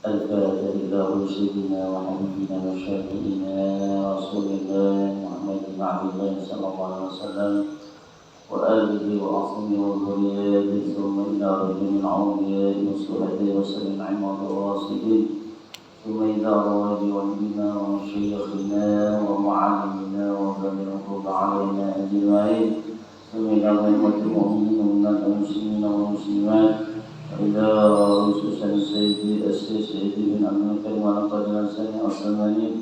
الفاتح إلى سيدنا وحبيبنا وشافعنا رسول الله محمد بن عبد الله صلى الله عليه وسلم وآله وأصحابه وذريته ثم إلى رجل من أولياء وصحبه وسلم عماد الراشدين ثم إلى رواد والدنا ومشايخنا ومعلمنا وبلغ علينا أجمعين ثم إلى غيبة المؤمنين والمسلمين والمسلمات إلى رسول سيدي السيد بن عبد الكريم ولقد سمع السمانين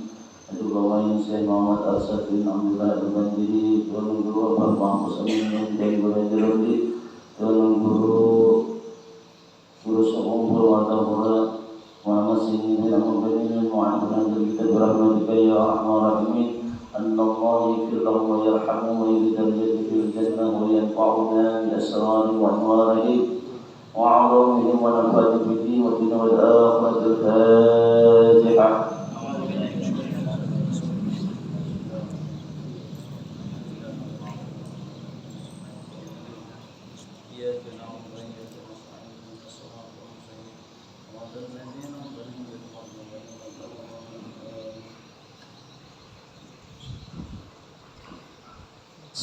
Tugawain Syekh Muhammad Arsad bin Abdullah Al-Bandiri, Tuan Guru Abang Mahfuz Amin dari Guru Jerudi, Tuan Guru Sekumpul Watahura Muhammad Sini dan Al-Bandiri Mu'adhan dari kita berahmatika ya Rahman Rahimin An-Nallahi firlahu wa yarhamu wa yudharjati fil jannah wa yanfa'una bi asrari wa anwarihi wa alamihim wa nafati bidi wa dina wa al-akhiratul Fatihah.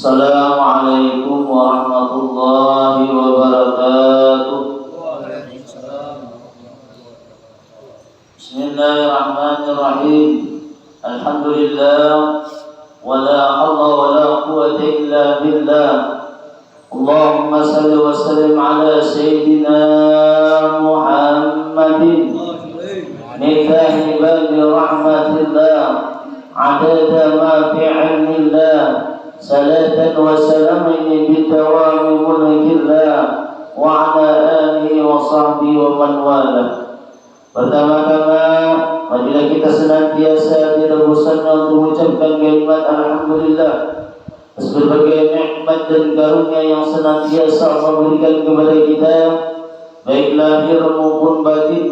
Assalamualaikum warahmatullahi wabarakatuh. Bismillahirrahmanirrahim. Alhamdulillah wala haula wala quwwata illa billah. Allahumma salli wa sallim ala sayyidina Muhammadin miftah babi rahmatillah adada ma fi 'ilmillah salatan wa salamin bidawami mulkillah wa ala alihi wa sahbihi wa man wala. Pertama-tama marilah kita senantiasa tidak bosan untuk mengucapkan kalimat alhamdulillah atas berbagai nikmat dan karunia yang senantiasa Allah berikan kepada kita baik lahir maupun batin.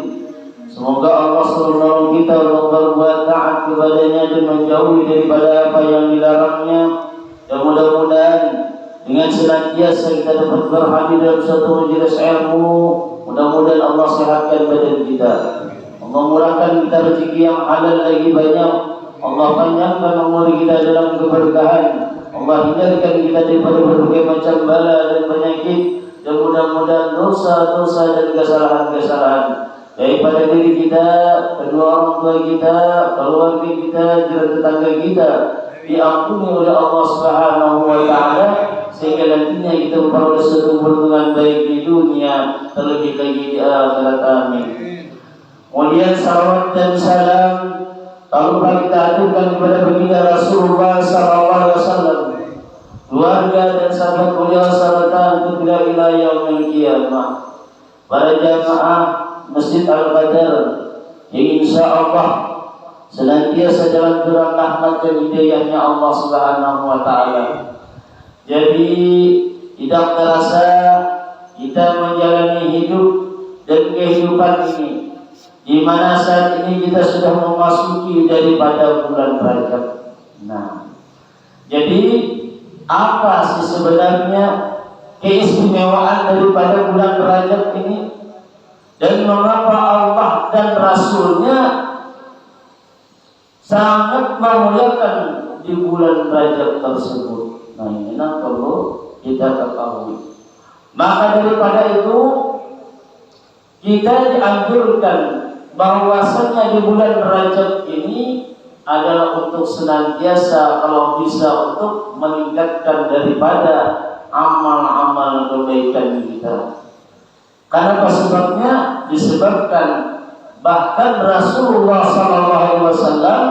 Semoga Allah selalu menolong kita untuk berbuat taat kepadanya dan menjauhi daripada apa yang dilarangnya. Dan mudah-mudahan dengan senantiasa kita dapat berhadir dalam satu majelis ilmu, mudah-mudahan Allah sehatkan badan kita, Allah murahkan kita rezeki yang halal lagi banyak, Allah panjangkan umur kita dalam keberkahan, Allah hindarkan kita daripada berbagai macam bala dan penyakit, dan mudah-mudahan dosa-dosa dan kesalahan-kesalahan daripada diri kita, kedua orang tua kita, keluarga kita, jiran tetangga kita diampuni oleh Allah Subhanahu wa taala sehingga nantinya kita memperoleh satu keuntungan baik di dunia terlebih lagi di akhirat. Amin. Kemudian salawat dan salam kalau kita aturkan kepada baginda Rasulullah sallallahu alaihi wasallam, keluarga dan sahabat beliau serta untuk ila yaumil qiyamah. Para jamaah Masjid Al-Badar yang insyaallah senantiasa dalam curah rahmat dan hidayahnya Allah Subhanahu wa taala. Jadi tidak terasa kita menjalani hidup dan kehidupan ini di mana saat ini kita sudah memasuki daripada bulan Rajab. Nah, jadi apa sih sebenarnya keistimewaan daripada bulan Rajab ini dan mengapa Allah dan Rasulnya sangat memuliakan di bulan Rajab tersebut? Nah, ini perlu kita ketahui. Maka daripada itu kita dianjurkan bahwasanya di bulan Rajab ini adalah untuk senantiasa kalau bisa untuk meningkatkan daripada amal-amal kebaikan kita. Karena apa sebabnya? Disebabkan bahkan Rasulullah SAW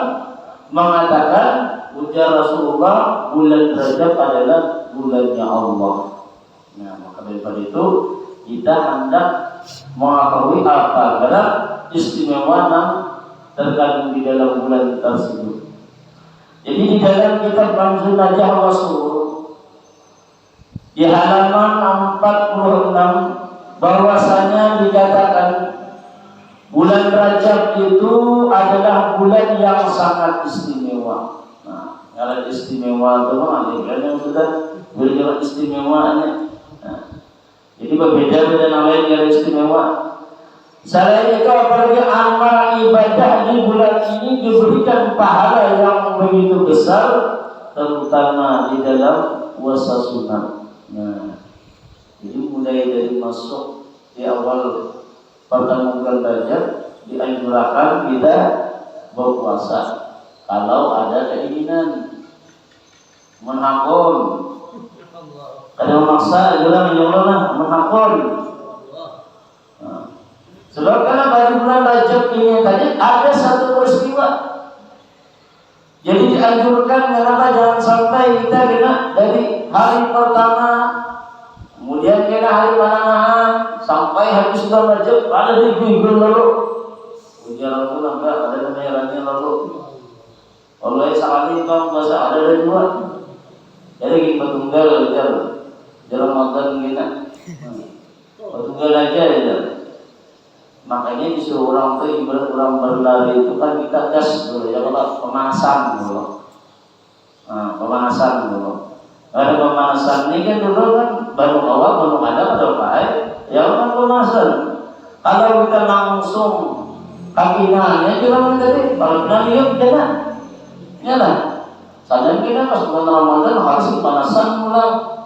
mengatakan, ujar Rasulullah, bulan Rajab adalah bulannya Allah. Nah, maka daripada itu kita hendak mengetahui apa gerak istimewa yang terkandung di dalam bulan tersebut. Jadi di dalam kitab Manzul Najah Rasul di halaman 46 bahwasanya dikatakan bulan Rajab itu adalah bulan yang sangat istimewa. Nah, kalau istimewa itu yang sudah berjalan istimewanya. Nah, Jadi berbeda dengan lain yang istimewa. Selain itu apalagi amal ibadah di bulan ini diberikan pahala yang begitu besar, terutama di dalam puasa sunat. Nah, jadi mulai dari masuk di awal pertemuan belajar dianjurkan kita berpuasa kalau ada keinginan menakon. Kalau memaksa juga menyuruh menakon. Sebab karena pada bulan Rajab ini tadi ada satu peristiwa. Jadi dianjurkan kenapa jangan sampai kita kena dari hari pertama, kemudian kena hari pertengahan sampai habis bulan Rajab ada di minggu lalu. Ujian bulan enggak ada kemerahnya lalu. Kalau sekali kan bahasa ada dari dua. Jadi kita tunggal jalan makan kita. Tunggal aja ya. Makanya disuruh orang tuh ibarat orang berlari itu kan kita gas dulu ya kalau pemanasan dulu. Nah, pemanasan dulu. Ada pemanasan ini kan dulu kan baru awal belum ada pada baik. Ya kan pemanasan. Kalau kita langsung kaki nanya jalan tadi, kalau kita lihat jalan, ya lah. Sadar kita pas bulan Ramadan harus pemanasan mulai.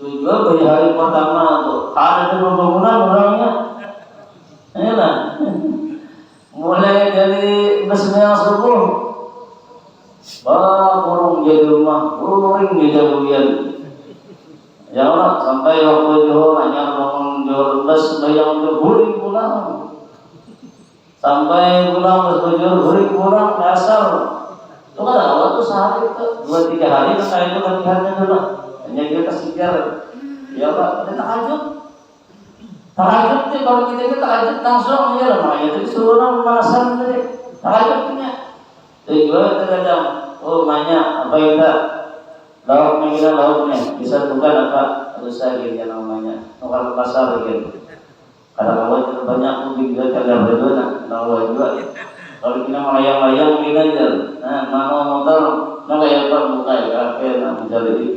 Tujuan bagi hari pertama tuh ada pembangunan orangnya. Ayolah, mulai dari besarnya subuh, kurung jadi rumah, kurung jadi bulan. Ya Allah, sampai waktu Johor hanya bangun Johor bes bayang berbulan pulang, sampai pulang bes Johor bulan pulang dasar. Itu kan Allah tuh sehari itu 2-3 hari kan saya itu latihannya dulu, hanya kita sikir. Ya Allah, kita tahajud. Tahajud nih kalau kita tahajud langsung ya lah makanya itu suruh orang pemanasan tadi tahajudnya. Juga terkadang banyak apa kita lauknya kita lauknya bisa bukan apa harus saya gitu namanya lokal pasar gitu. Kadang kalau banyak mungkin juga kadang berdua lawa juga. Kalau kita melayang-layang kita aja. Nah mana motor nggak kayak buka ya kafe mencari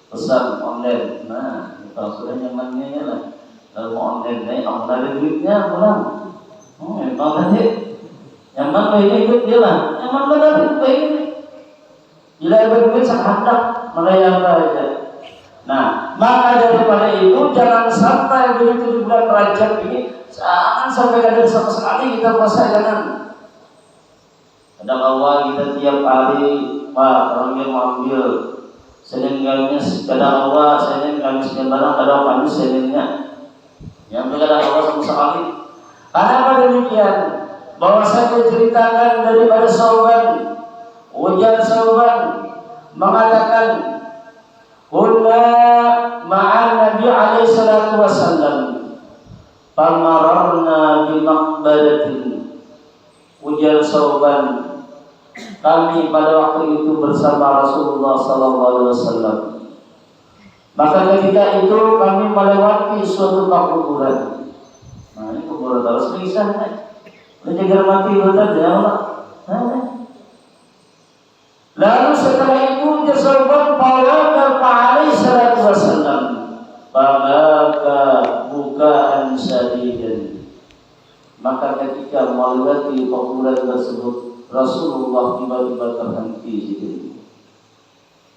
pesan online. Nah kalau sudah nyamannya ya lah. Kalau mau online naik, ada duitnya pulang. Emang tadi, nyaman bayi ikut dia lah. Nyaman benar itu bayi ini. Bila ada duit sehandak melayang aja. Nah, maka daripada itu jangan sampai begitu di bulan Rajab ini, jangan sampai ada sama sekali kita puasa jangan. Kadang awal kita tiap hari, Pak orang yang mau ambil Senin Kamis, kadang awal Senin Kamis barang, kadang Kamis Seninnya. Yang berkata Allah sama sekali. Kenapa demikian? Bahwa saya ceritakan daripada Sauban, ujar Sauban mengatakan, "Kunna ma'an Nabi alaihi salatu wasallam, famararna bi maqbaratin." Ujar Sauban, kami pada waktu itu bersama Rasulullah sallallahu alaihi wasallam. Maka ketika itu kami melewati suatu kuburan. Nah ini kuburan harus bisa menjaga mati betul ya Allah. Lalu setelah itu jasaban Paulana alaihi salatu wasallam baka bukaan syadidan. Maka ketika melewati kuburan tersebut Rasulullah tiba-tiba terhenti di situ.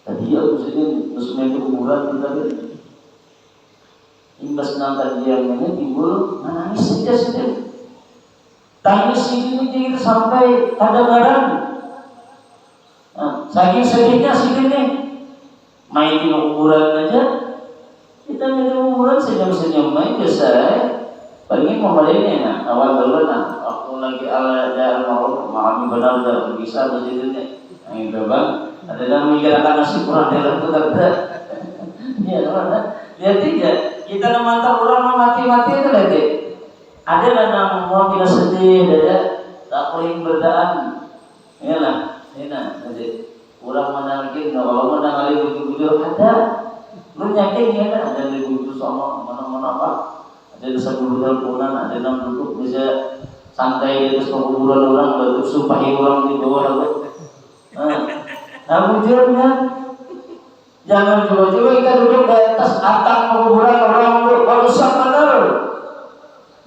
Tadi ya musuhnya itu kuburan kita lihat. Imbas nangkat diamnya timbul menangis saja. Tangis ini kita sampai kadang-kadang saking sedihnya segini main di kuburan aja. Kita main di kuburan senyum-senyum main biasa. Paling membaliknya nah awal dulu nah waktu lagi ada almarhum maafin benar dan bisa begitu yang bebas. Ada yang memikirkan nasi kurang dalam itu ada. Ya, lihat tidak. Kita memantau orang mati-mati itu lagi. Ada yang mau kita sedih, ada tak paling berdaan. Inilah, jadi orang menangkin, kalau menanggali bujur-bujur ada. Lu yakin ya ada di bujur sama mana-mana apa? Ada di sebuah teleponan, ada yang duduk bisa santai di atas kuburan orang, baru sumpahi orang di bawah lalu. Nah, bujurnya jangan coba-coba kita duduk di atas atap kuburan orang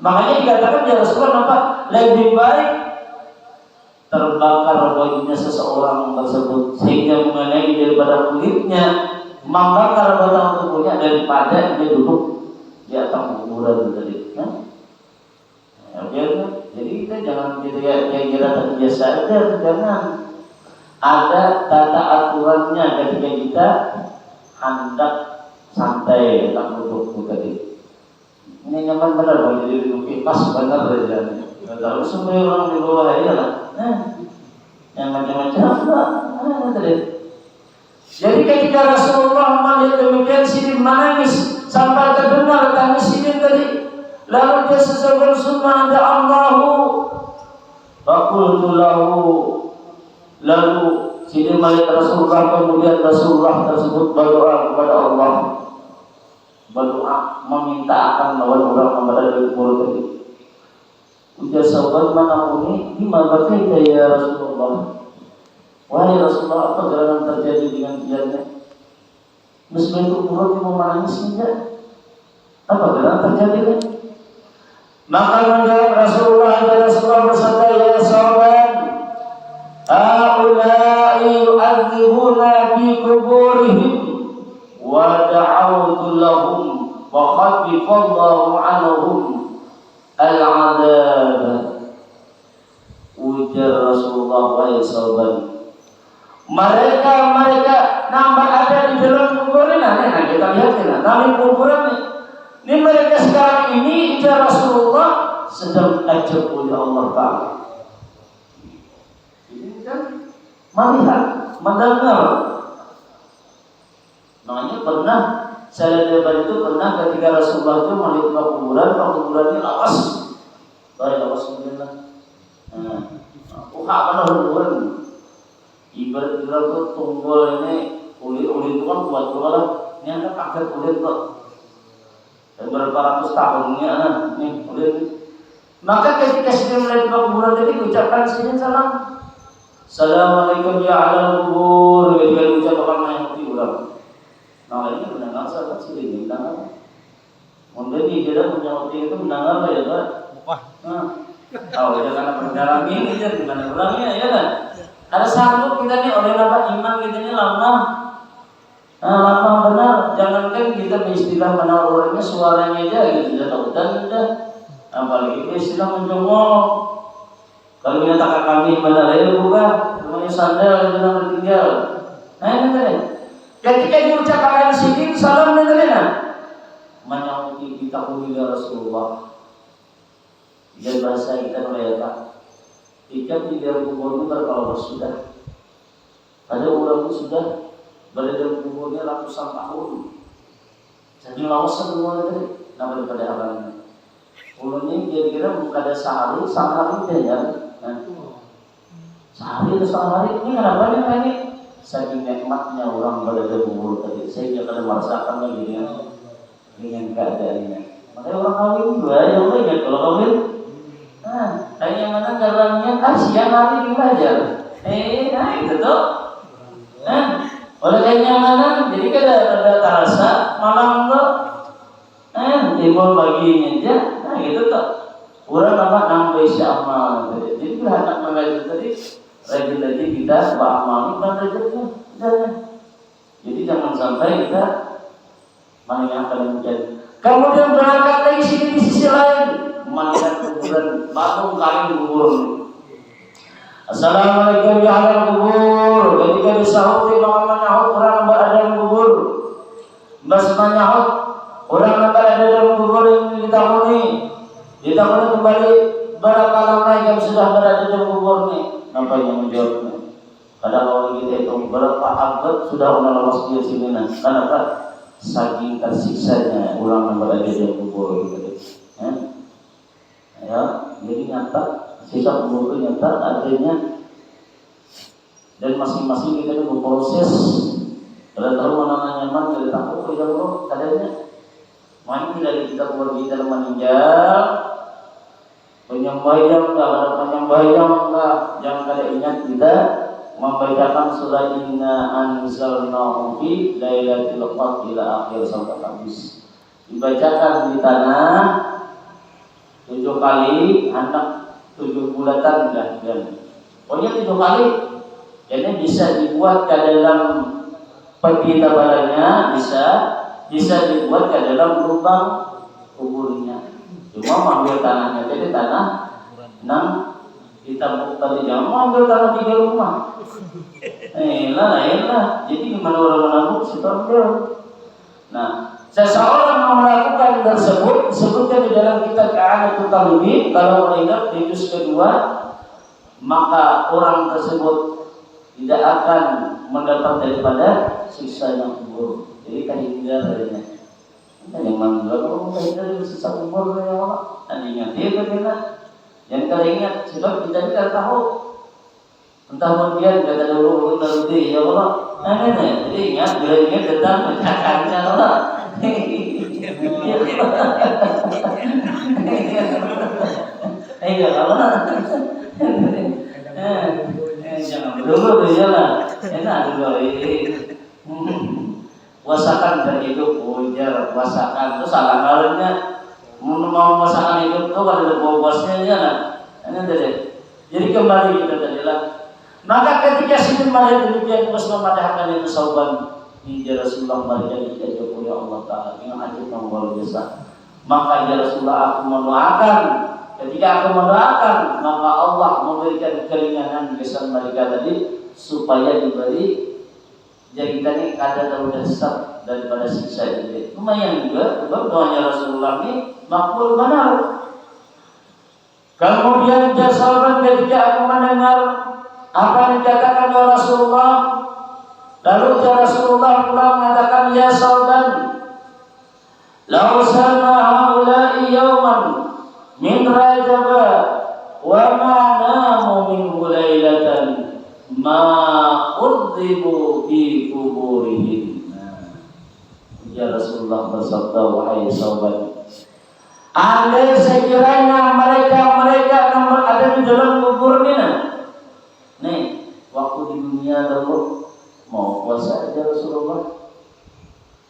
Makanya dikatakan ya Rasulullah apa? Lebih baik terbakar bajunya seseorang tersebut sehingga mengenai daripada kulitnya, membakar batang tubuhnya daripada dia duduk di atas kuburan tadi. Jadi kita jangan gitu ya, kira terbiasa aja, jangan. Ada tata aturannya ketika kita hendak santai tak duduk tadi. Ini nyaman benar kalau jadi duduk pas benar saja. Kalau semua orang di bawah ya lah. Yang macam-macam tadi. Jadi ketika Rasulullah melihat demikian, Sidin menangis sampai terdengar tangis Sidin tadi. Lalu dia sesekali summa ada Allahu fakultu lahu. Lalu Sidin melihat Rasulullah, kemudian Rasulullah tersebut berdoa kepada Allah, berdoa meminta akan lawan orang kepada kubur tadi. Ujar sahabat manapun ini baca ya Rasulullah. Wahai Rasulullah, apa gerangan terjadi dengan dianya? Muslim kubur mau menangis tidak? Apa gerangan terjadi? Maka menjawab Rasulullah bersabda, ya sahabat, haula'i yu'adzibuna fi kuburihim wa da'awtu lahum wa khaffifallahu anhum al-'adab. Ujar Rasulullah, wahai sahabat, mereka nampak ada di dalam kuburan. Nah kita lihat dalam kuburan ini mereka sekarang ini ujar Rasulullah sedang ajab oleh Allah Ta'ala. Ini kan melihat, mendengar. Makanya pernah saya lihat itu pernah ketika Rasulullah itu melihat kuburannya lawas. Baik lawas kemudian. Apa kuburan? Ibarat itu tunggul ini ulit itu kan buat lah. Ini ada kaget ulit kok. Dan berapa ratus tahunnya nih ulit. Maka ketika Sidin melihat kuburan tadi ucapkan Sidin salam. Assalamualaikum ya ahlal kubur. Ketika ucapkan mayat ulang. Nah ini mendengar sahabat Sidin mendengar. Kemudian dia menjawab itu mendengar ya Pak. Wah. Jangan berjalan ini aja gimana ulangnya ya kan? Ada sanggup kita nih oleh nama iman kita ini lama benar. Jangankan kita beristilah menawarnya suaranya aja gitu ya tahu dan apalagi istilah menjongok. Kalau menyatakan kami benar ya bukan, namanya sandal yang bertinggal. Nah ini tadi. Ketika diucapkan Sidin salam tadi menyauti kita ya Rasulullah. Dia bahasa kita mereka ikat di dalam kubur itu kalau sudah ada orang itu sudah berada dalam kuburnya ratusan tahun. Jadi lawas semua itu nama daripada abangnya. Ulunnya kira-kira bukan ada sehari ya. Sehari atau sehari ini kenapa ini? Saking nikmatnya orang berada di kubur tadi. Saya tidak akan merasakan lagi dengan keadaannya. Makanya orang kawin juga ya Allah kalau kawin. Yang mana jalannya siang hari belajar. Nah itu tuh. Oleh yang mana jadi ada terasa malam tuh. Timbul baginya aja. Nah gitu tuh. Orang apa nambah amal. Jadi kita anak mengajar tadi rajin-rajin kita beramal bukan rajinnya. Jadi jangan sampai kita mengingatkan menjadi. Kemudian berangkat lagi sini di sisi lain. Melihat kuburan batu kali kubur. Assalamualaikum ya ahlal kubur. Ketika disahut Muhammad nyahut orang berada dalam kubur. Mas menyahut orang yang berada dalam kubur ini ditakuni kembali berapa lama yang sudah berada dalam kubur ini. Nampaknya menjawabnya. Kadang orang kita itu berapa abad sudah orang lepas dia sini. Kenapa? Saking tersiksanya orang yang berada dalam kubur itu. Ya, jadi nyata sisa kubur itu nyata artinya dan masing-masing kita itu berproses. Kalau tahu mana nyaman dari takut ya Allah kadarnya. Mari dari kita kubur kita meninggal penyembahyang enggak ada penyembahyang enggak jangan kada ingat kita membacakan surah Inna Anzalnahu fi Lailatul Qadr ila akhir sampai habis. Dibacakan di tanah 7 kali anak 7 bulatan dan pokoknya 7 kali. Jadi bisa dibuat ke dalam peti tabalannya, bisa dibuat ke dalam lubang kuburnya. Cuma mengambil tanahnya, jadi tanah 6 ditabuk tadi, jangan mengambil tanah 3 rumah. Elah. Jadi gimana orang menabuk situ ambil. Nah, seseorang yang melakukan tersebut disebutkan di dalam kitab I'anatul Talibin, kalau mengingat di juz kedua, maka orang tersebut tidak akan mendapat daripada siksa yang kubur. Jadi terhindar darinya. Yang mana kalau terhindar dari siksa kubur ya Allah, ingat dia benar. Yang kalian ingat sebab kita tidak tahu. Entah kemudian kata dulu nanti ya Allah. Jadi ingat bila ingat tentang mencakarnya Allah. Iya Allah. Jangan dulu lah. Enak dulu. Puasakan terhidup, ujar puasakan itu salah kalanya. Mau puasakan hidup tuh kalau ada bosnya aja lah. Jadi kembali kita tadi lah. Maka ketika Sidin melihat demikian terus memadahkan itu sauban ya Rasulullah berikan ijazah oleh Allah Ta'ala dengan ajib yang luar biasa. Maka ya Rasulullah aku mendoakan, ketika aku mendoakan maka Allah memberikan keringanan kesan mereka tadi supaya diberi jahitannya kada terlalu dasar daripada siksa itu. Lumayan juga sebab doanya Rasulullah ini makbul benar. Kemudian jasaban ketika aku mendengar apa yang dikatakan oleh Rasulullah, lalu Rasulullah pula mengatakan ya sauban, lau sama haula'i yawman min Rajab wa ma namu min lailatan ma udhibu fi kuburihim. Ya Rasulullah bersabda, wahai sauban, andai sekiranya mereka yang ada di dalam kubur ini, nih, waktu di dunia dulu mau puasa aja Rasulullah.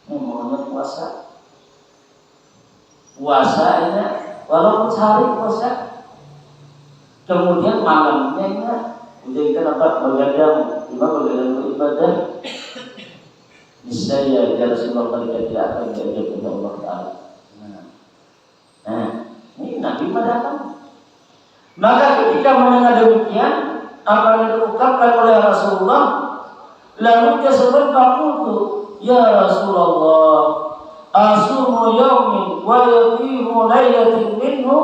Nih maunya puasa ini walaupun sehari puasa. Kemudian malamnya ini udah kita dapat begadang beribadah. Niscaya ya Rasulullah mereka tidak akan diajak oleh Allah Ta'ala. Nah, ini Nabi madahkan. Maka ketika mendengar demikian apa yang diucapkan oleh Rasulullah, lalu dia sebut itu, ya Rasulullah, asumu yawmin wa yaqimu laylatin minhu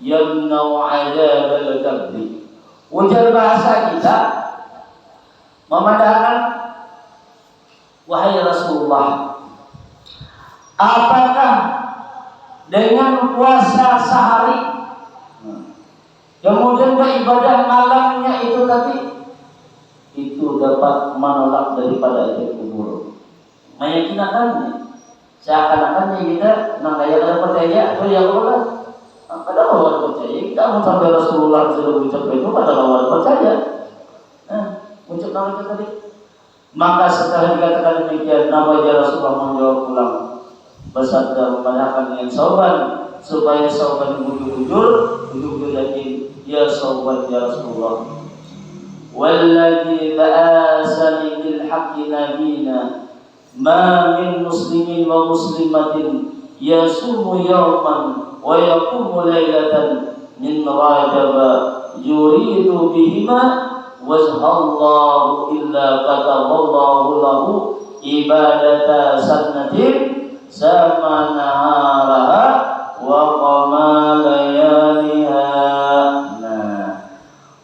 yamna'u 'adzab al-qabri. Ujar bahasa kita memadahkan, wahai Rasulullah, apakah dengan puasa sehari kemudian beribadah malamnya itu tadi itu dapat menolak daripada azab kubur? Meyakinakannya seakan-akannya kita nangkaya percaya atau ya Allah pada awal percaya kita sampai Rasulullah sudah ucap itu pada awal percaya ucap nama kita tadi. Maka setelah dikatakan demikian nama Rasulullah menjawab pulang bersabda memadahkan dengan sauban supaya sauban bujur yakin, ya sauban ya Rasulullah, walladzi ba'asani bil haqqi nabiyina ma min muslimin wa muslimatin yasumu yawman wa yaqumu laylatan min Rajab yuridu bihima wajhallahu illa kataballahu lahu ibadata sannatin sama naharaha wa qama layaliha. Nah,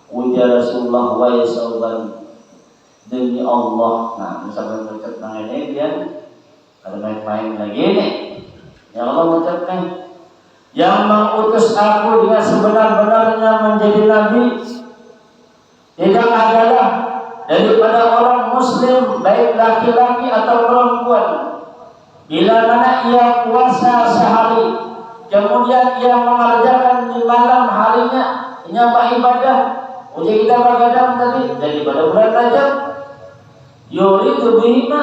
ujar Rasulullah, wa sauban, demi Allah. Nah, misalnya mengucap ini dia ada main-main lagi nih. Ya Allah mengucapkan, yang mengutus aku dengan sebenar-benarnya menjadi nabi tidak adalah daripada orang muslim baik laki-laki atau perempuan. Bila mana ia puasa sehari, kemudian ia mengerjakan di malam harinya nyapa ibadah, uji kita bergadang tadi daripada bulan Rajab, yuridu bihima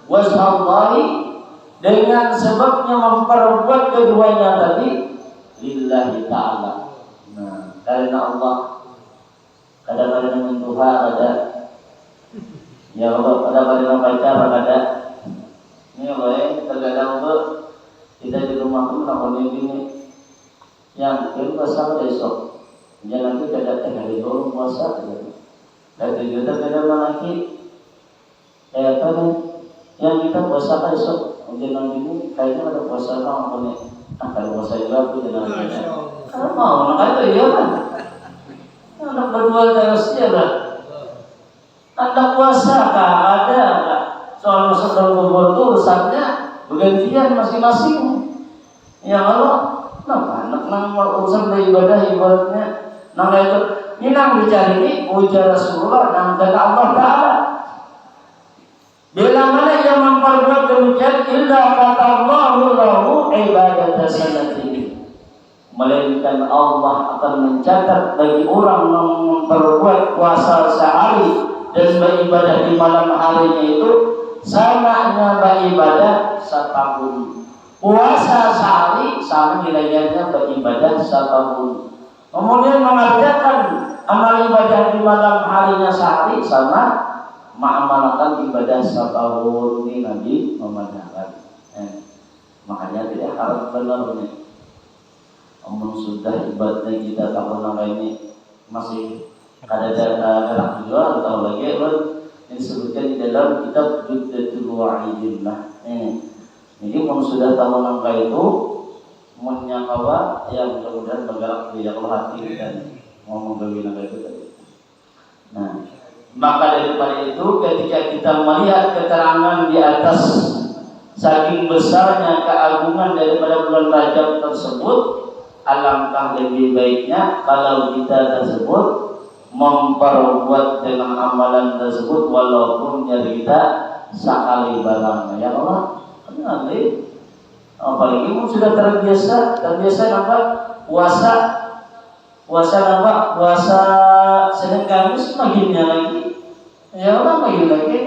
washallahi, dengan sebabnya memperbuat keduanya tadi lillahi ta'ala. Nah, karena Allah kadang-kadang dengan Tuhan ada, ya Allah kadang-kadang pacar ada. Ini Allah terkadang tuh kita di rumah tuh namanya gini, yang kita puasa besok, jangan kita datang hari dulu puasa aja. Dan kita kadang lagi, kan yang kita puasa besok, jangan gini, kayaknya ada puasa namanya. Nah kalau puasa juga aku jangan ada. Kalau mau makanya itu iya kan. Anak berdua terus ya kan. Anda puasa kah? Ada kah? Soal masalah kubur itu urusannya bergantian masing-masing. Ya Allah, anak urusan beribadah ibaratnya. Nah itu, ini yang dicari ini ujar Rasulullah dan kata Allah Taala. Bila mana yang memperbuat demikian, illa kata Allahu lahu ibadat sanatihi. Melainkan Allah akan mencatat bagi orang yang memperbuat puasa sehari dan beribadah di malam harinya itu samanya beribadah setahun. Puasa sehari sama nilainya beribadah setahun. Kemudian mengerjakan amal ibadah di malam harinya sehari sama mengamalkan ibadah setahun. Ini Nabi memandangkan. Makanya tidak harus benar nih. Omong sudah ibadah kita tahun ini masih ada darah juga atau lagi kan disebutkan di dalam kitab Juddatul Wa'idillah. Jadi kalau sudah tahun angka itu menyakawa yang mudah-mudahan bergerak di dalam hati dan ngomong lebih naga itu tadi. Nah, maka daripada itu ketika kita melihat keterangan di atas saking besarnya keagungan daripada bulan Rajab tersebut, alangkah lebih baiknya kalau kita tersebut memperbuat dengan amalan tersebut walaupun dari kita sekali barang. Ya Allah, nanti apalagi sudah terbiasa apa puasa apa puasa Senin Kamis maginnya lagi. Ya Allah magin lagi.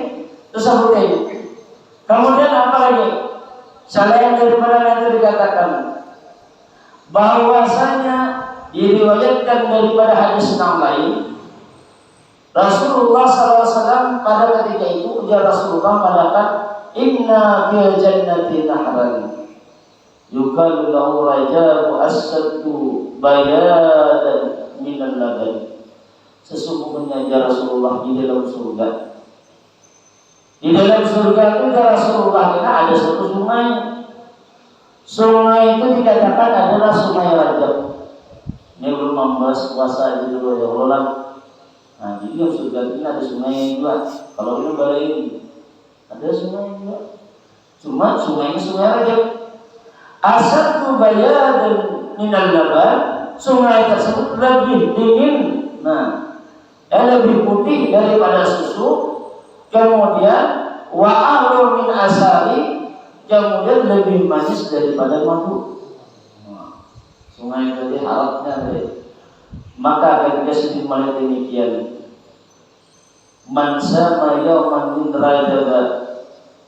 Terus apa lagi? Kemudian apa lagi? Selain daripada yang dikatakan bahwasanya diriwayatkan daripada hadis yang lain, Rasulullah SAW pada ketika itu ujar Rasulullah mengatakan, inna fil jannati nahran yukalu lahu rajabu asadu bayadan minan laban. Sesungguhnya ya Rasulullah di dalam surga itu ya Rasulullah ada satu sungai. Sungai itu dikatakan adalah sungai Rajab. Ini belum membahas puasa itu dulu ya Allah. Nah, jadi yang surga ini ada sungai juga. Kalau ini balai ini ada sungai juga. Cuma sungainya sungai Rajab. Asatu bayadan minal laban. Sungai tersebut lebih dingin. Nah, lebih putih daripada susu. Kemudian wa ahlu min asari. Kemudian lebih manis daripada madu. Sungai tadi harapnya tadi. Maka ketika sedih melihat demikian, man sama yauman min Rajab,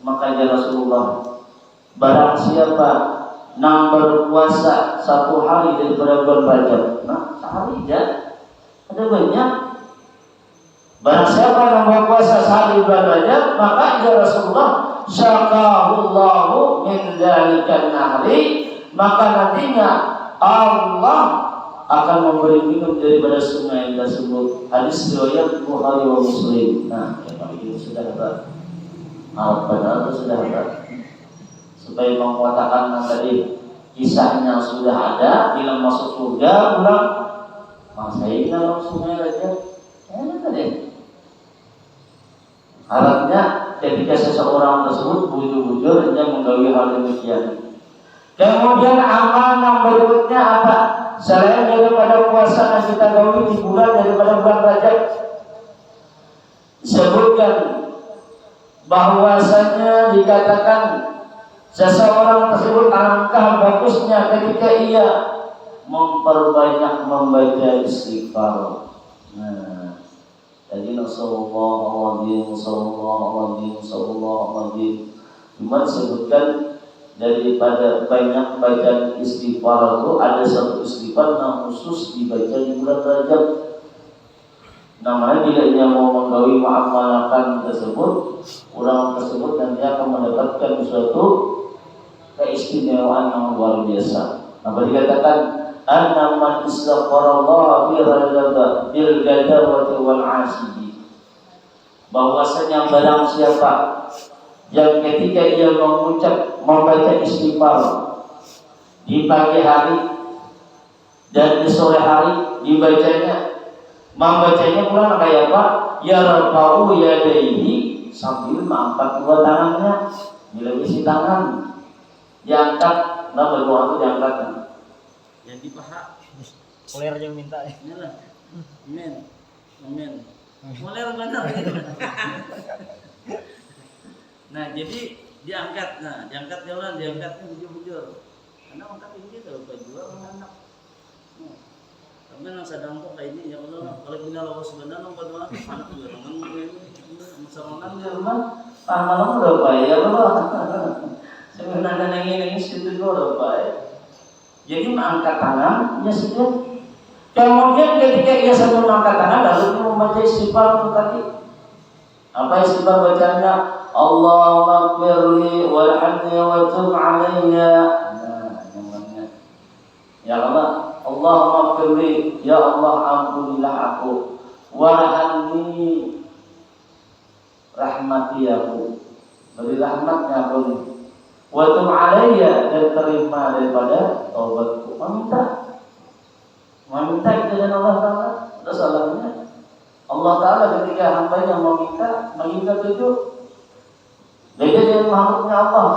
maka ya Rasulullah, barang siapa yang berpuasa satu hari daripada bulan Rajab, nah sehari aja ada banyak. Barang siapa yang berpuasa sehari bulan Rajab, maka ya Rasulullah, syakahullahu min dzalikan nahri, maka nantinya Allah akan memberi minum daripada sungai tersebut. Hadis riwayat Bukhari wa Muslim. Nah, yang ini sudah ada. Benar itu sudah ada. Supaya menguatkan tadi kisahnya sudah ada, bilang masuk surga, pulang masa ini dalam sungai Rajab. Enak tadi. Harapnya ketika seseorang tersebut bujur-bujur dia menggawi hal demikian. Kemudian amal yang berikutnya apa? Selain daripada puasa yang kita gawi di bulan daripada bulan Rajab, disebutkan bahwasanya dikatakan seseorang tersebut alangkah bagusnya ketika ia memperbanyak membaca istighfar. Nah, jadi Rasulullah SAW cuma disebutkan daripada banyak bacaan istighfar itu ada satu istighfar yang khusus dibaca di bulan Rajab. Namanya bila dia mau menggawi muamalah tersebut, orang tersebut nanti akan mendapatkan suatu keistimewaan yang luar biasa. Apa dikatakan? Anna man istaghfarallah fi Rajab bil gadawati wal asyi. Bahwasanya barang siapa yang ketika ia membaca istighfar di pagi hari dan di sore hari membacanya pula kayak apa? Ya rafa'u yadaihi, sambil mengangkat dua tangannya. Bila isi tangan diangkat, nah berdoa itu diangkat. Yang di paha. Uler yang minta. Inilah. Amin. Amin. Uler benar. Nah, jadi diangkat. Nah, diangkat jalan, diangkatnya bujur-bujur. Karena angkat ini kalau jual anak. Tapi yang sedang kok kayak ini, ya Allah, kalau bila Allah sebenarnya berdoa, anak juga dengan masalah di rumah, malam udah baik ya Allah. Sebenarnya nangis itu udah baik. Jadi mengangkat tangan, ya sudah. Kemudian ketika ia sambil mengangkat tangan, lalu dia membaca istighfar itu tadi. Apa istighfar bacaannya? Allahumma firli warhamni wa tub alayya. Nah, namanya. Ya Allah, Allahumma firli, ya Allah ampunilah aku, warhamni, rahmati aku, beri rahmatnya aku nih, wa tub alayya, dan terima daripada taubatku. Meminta itu dengan Allah Ta'ala. Ada salahnya Allah Ta'ala ketika hamba yang meminta itu beda dengan makhluknya Allah.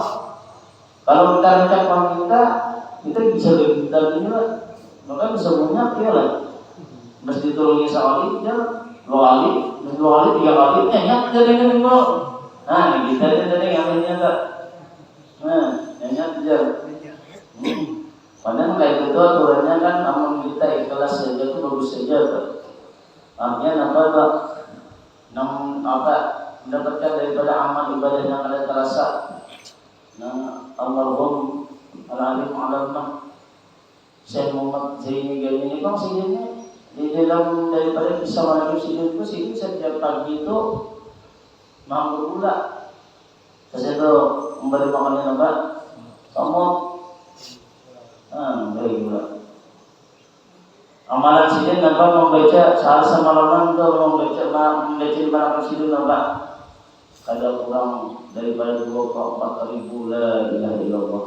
Kalau kita rencak meminta, kita bisa meminta juga, maka bisa punya dia lah. Mesti tolongin sekali, dia 2 kali, 2 kali, 3 kali, nyanyi jadi dulu. Nah, kita jadi nyanyi tak. Nah, nyanyi aja. Padahal kayak gitu aturannya kan, namun kita ikhlas saja itu bagus saja. Artinya mendapatkan daripada amal ibadah yang ada terasa. Nah, almarhum al-alim alamah Syekh Muhammad Zaini Gani ini bang sini di dalam daripada kisah Nabi Sidin itu sini setiap pagi itu manggur pula. Saya itu memberi makannya apa? Samot. Baik pula. Amalan sidin nampak membaca saat semalaman itu membaca malam sidin nampak ada kurang daripada 24 ribu la ilaha illallah.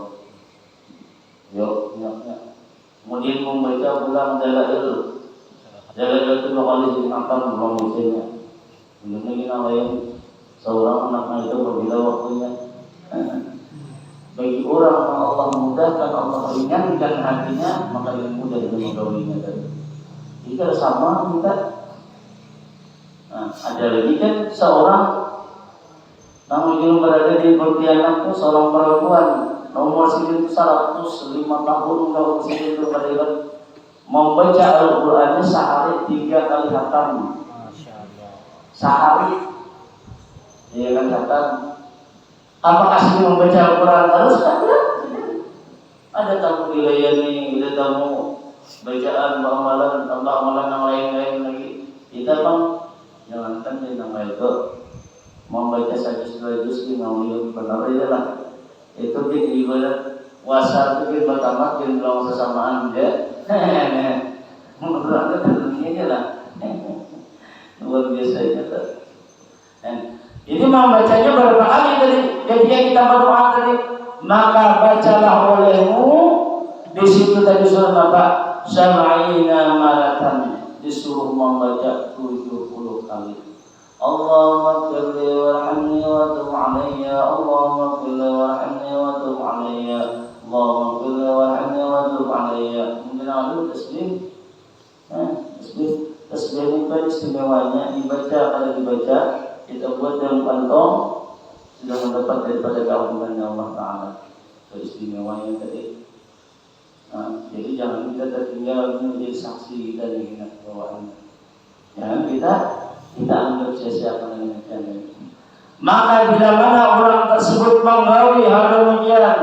Yuk, ingatnya. Kemudian membaca pulang dalail itu 2 kali sidin akan belum bacanya. Belum lagi namanya seorang anaknya itu berbeda waktunya. Bagi orang yang Allah mudahkan, Allah ringankan hatinya, maka yang mudah itu menggawinya tadi. Jika sama kita, ada lagi kan seorang namun belum berada di Pontianak itu seorang perempuan nomor sekian 105 tahun kalau sekian itu berada membaca Al-Qurannya sehari 3 kali khatam. Sehari, dia kan khatam. Apakah sih membaca Al-Quran terus? Ada tamu dilayani, ada tamu bacaan, amalan yang lain-lain lagi. Kita bang, jangankan yang itu membaca 100 juz yang benar aja lah. Itu di ibadah puasa itu kita pertama kita bilang sesamaan dia. Menurut dunia aja lah. Luar biasa itu. Ini membacanya berapa kali tadi? Ketika kita berdoa tadi, maka bacalah olehmu di situ tadi surah apa? Sab'ina maratan, disuruh membaca 70 kali. Allahumma firli warhamni wa tub alayya, Allahumma firli warhamni wa tub alayya, Allahumma firli warhamni wa tub alayya. Mungkin ada tasbih. Tasbih ini kan istimewanya dibaca, kalau dibaca kita buat dalam kantong sudah mendapat daripada keagungannya Allah Ta'ala, keistimewanya tadi. Jadi jangan kita tertinggal menjadi saksi dan ingat bawaannya. Jangan kita anggap sia-sia dengan. Maka bila mana orang tersebut menggawi hal demikian,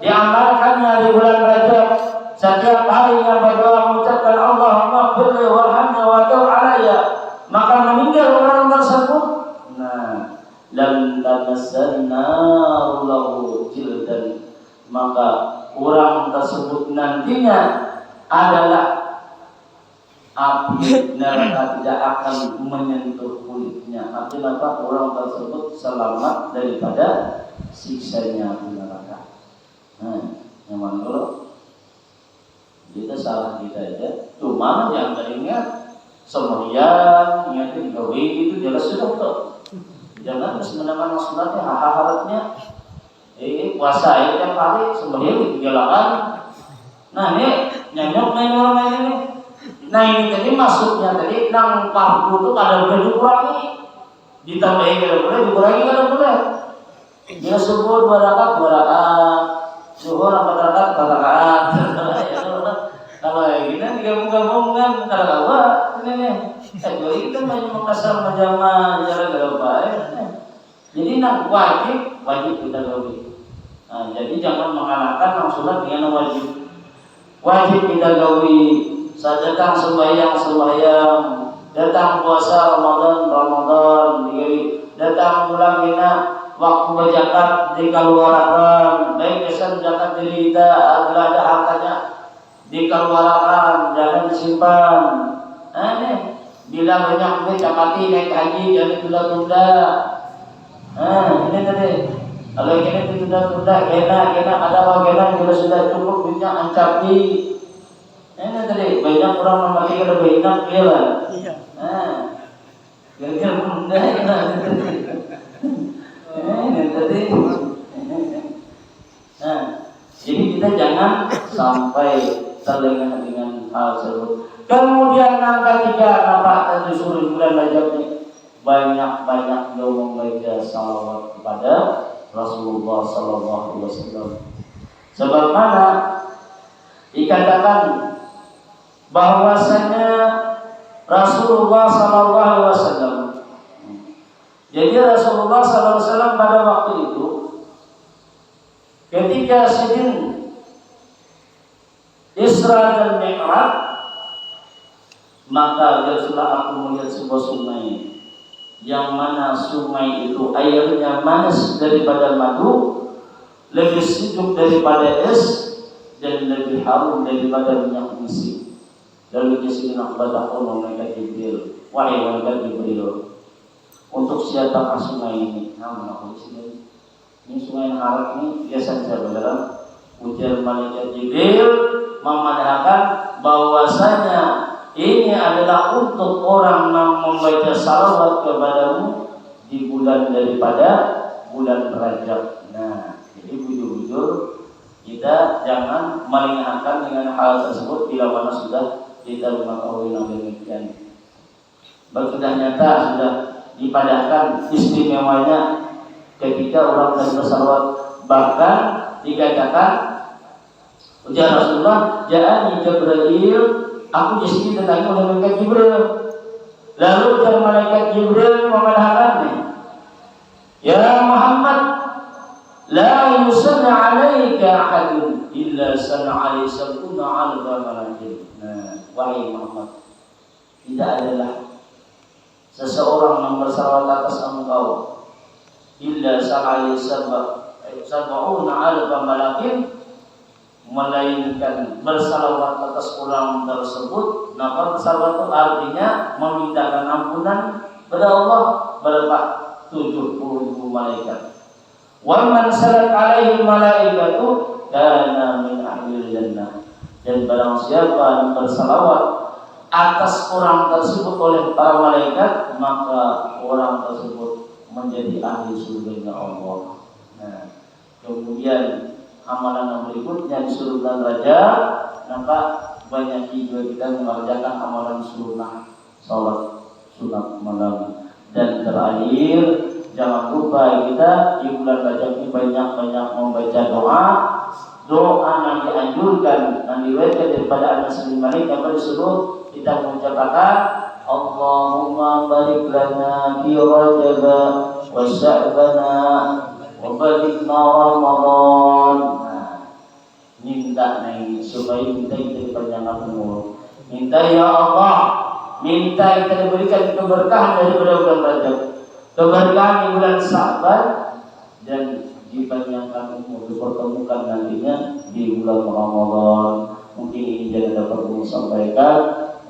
diamalkannya di bulan Rajab. Setiap hari yang berdoa mengucapkan Allahumma firli warhamni wa tub alayya, maka meninggal orang tersebut, nah, lam tamassanna lahu jildan, maka orang tersebut nantinya adalah api neraka tidak akan menyentuh kulitnya. Artinya apa? Orang tersebut selamat daripada siksanya neraka. Nah, nyaman dulu. Kita salah kita aja. Cuma yang teringat sembahyang, ingatnya gawe itu jelas sudah tuh. Jangan semenangan maksudnya haharatnya. Puasa itu yang hari sembahyang digalakan. Nah ini nyanyok main orang ini. Nah ini tadi masuknya tadi nang fardu itu kada boleh dikurangi. Ditambahin kada boleh, dikurangi kada boleh. Dia subuh 2 rakaat, zuhur 4 rakaat. Kalau gini digabung-gabung kan kada kawa ini nih. Jadi kita banyak mengkasar menjama jalan baik. Jadi nang wajib kita gawe. Nah, jadi jangan mengalahkan nang sunat dengan wajib. Wajib kita gawe. Sedang sembahyang, datang puasa Ramadan, datang bulan kita waktu berzakat dikeluarkan, baik kesan zakat diri kita adalah ada hartanya dikeluarkan, jangan disimpan. Nah ini bila banyak duit capati naik haji jangan tunda-tunda. Nah ini tadi kalau ini tunda-tunda kena ada wagenan bila sudah cukup duitnya ancapi. Ini tadi banyak orang memakai kada banyak gila. Iya. Nah gara-gara bunda ini tadi. Nah jadi kita jangan sampai terlengah dengan hal tersebut. Kemudian angka 3 apa disuruh bulan Rajab ini banyak-banyak membaca salawat kepada Rasulullah sallallahu alaihi wasallam. Sebab mana dikatakan bahwasanya Rasulullah sallallahu alaihi wasallam. Jadi Rasulullah sallallahu alaihi wasallam pada waktu itu ketika sedang Isra dan Mi'raj, maka Rasulullah aku melihat sebuah sungai yang mana sungai itu airnya manis daripada madu, lebih sejuk daripada es, dan lebih harum daripada minyak misi. Lalu disini Batakun mereka Jibril, wahai malaikat Jibril, untuk siapakah sungai ini? Nah, aku sini. Ini sungai yang haram ini biasa saja dalam ujar malaikat Jibril memandangkan bahwasanya ini adalah untuk orang yang membaca salawat kepadamu di bulan daripada bulan Rajab. Nah, jadi bujur-bujur kita jangan melingharkan dengan hal tersebut bila mana sudah kita mengetahui yang demikian. Sudah nyata, sudah dipadahkan istimewanya ketika orang terima salawat. Bahkan dikatakan ujar Rasulullah, ja'ani Jibril, aku disini didatangi oleh malaikat Jibril. Lalu ujar malaikat Jibril mengatakan, ya Muhammad, la yusanna alaika ahadun illa sanna alaihi sab'una alfa malakin. Nah, wahai Muhammad, tidak adalah seseorang yang bersalawat atas engkau illa sanna alaihi sab'una alfa malakin, melainkan bersalawat atas orang tersebut. Nah, bersalawat itu artinya memintakan ampunan kepada Allah berapa? 70.000 malaikat. Wa man salat alaihi malaikatu kana min ahli jannah. Dan barang siapa yang bersalawat atas orang tersebut oleh para malaikat, maka orang tersebut menjadi ahli surga Allah. Nah, kemudian amalan yang berikutnya disuruh bulan Rajab, maka banyak juga kita mengerjakan amalan sunnah, salat sunat malam. Dan terakhir, jangan lupa kita di bulan Rajab ini banyak-banyak membaca doa yang dianjurkan dan diriwayatkan daripada Anas bin Malik yang disuruh kita mengucapkan Allahumma barik lana fi Rajab wa sya'bana wa balighna Ramadan. minta nih supaya minta kita dipanjangkan umur. Minta ya Allah, minta kita diberikan keberkahan daripada bulan Rajab, keberkahan di bulan Sa'ban, dan dipanjangkan umur, dipertemukan nantinya di bulan Ramadan. Mungkin ini jangan dapat kami sampaikan.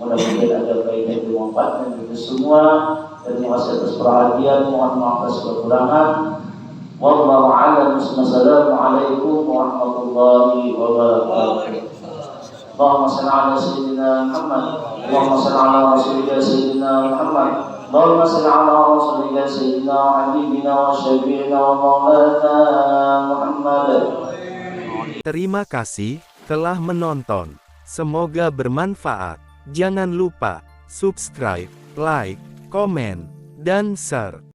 Mudah-mudahan ada faedah yang bermanfaat dan kita semua. Terima kasih atas perhatian. Mohon maaf atas kekurangan. Wallahu a'lam. Wassalamualaikum warahmatullahi wabarakatuh. Allahumma shalli ala sayyidina Muhammad. Allahumma shalli ala rasulika sayyidina Muhammad. Allahumma shalli ala rasulika sayyidina habibina wa syafi'ina wa maulana Muhammad. Terima kasih telah menonton. Semoga bermanfaat. Jangan lupa subscribe, like, komen, dan share.